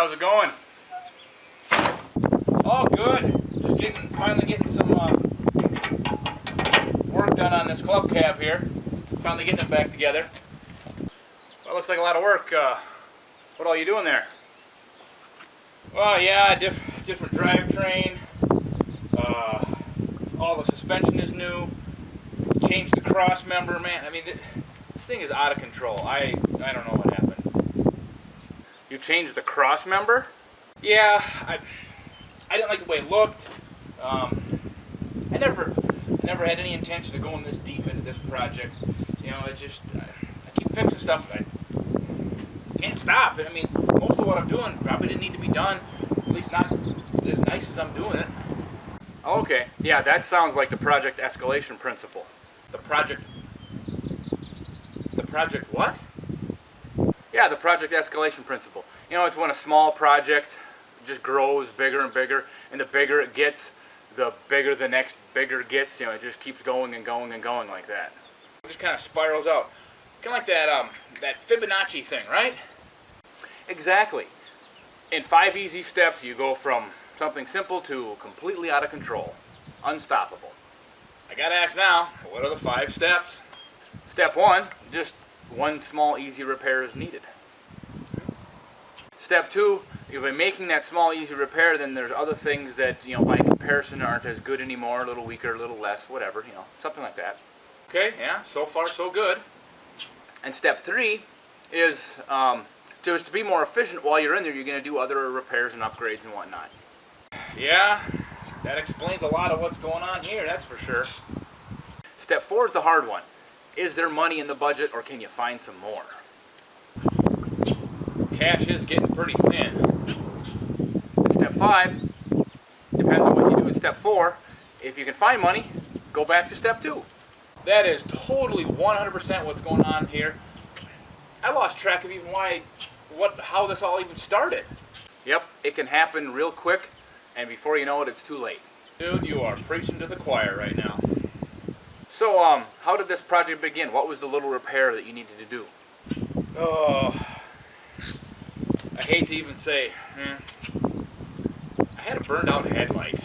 how's it going? Oh, good. Just finally getting some work done on this club cab here. Finally getting it back together. Well, looks like a lot of work. What all you doing there? Well, yeah, different drivetrain. All the suspension is new. Changed the cross member, man. I mean, this thing is out of control. I don't know what happened. You changed the cross member? Yeah, I didn't like the way it looked. I never had any intention of going this deep into this project. You know, it's just I keep fixing stuff. I can't stop. I mean, most of what I'm doing probably didn't need to be done. At least not as nice as I'm doing it. Okay, yeah, that sounds like the project escalation principle. The project what? Yeah, the project escalation principle. You know, it's when a small project just grows bigger and bigger, and the bigger it gets, the bigger the next bigger gets. You know, it just keeps going and going and going like that. It just kind of spirals out. Kind of like that Fibonacci thing, right? Exactly. In 5 easy steps, you go from something simple to completely out of control. Unstoppable. I gotta ask now, what are the 5 steps? Step 1, just one small easy repair is needed. Step 2, if by making that small easy repair, then there's other things that, you know, by comparison aren't as good anymore, a little weaker, a little less, whatever, you know, something like that. Okay, yeah, so far so good. And step 3 is just to be more efficient while you're in there, you're going to do other repairs and upgrades and whatnot. Yeah, that explains a lot of what's going on here, that's for sure. Step 4 is the hard one. Is there money in the budget, or can you find some more? Cash is getting pretty thin. Step 5, depends on what you do in step 4. If you can find money, go back to step 2. That is totally 100% what's going on here. I lost track of even how this all even started. Yep, it can happen real quick, and before you know it, it's too late. Dude, you are preaching to the choir right now. So, how did this project begin? What was the little repair that you needed to do? Oh, I hate to even say, I had a burned out headlight.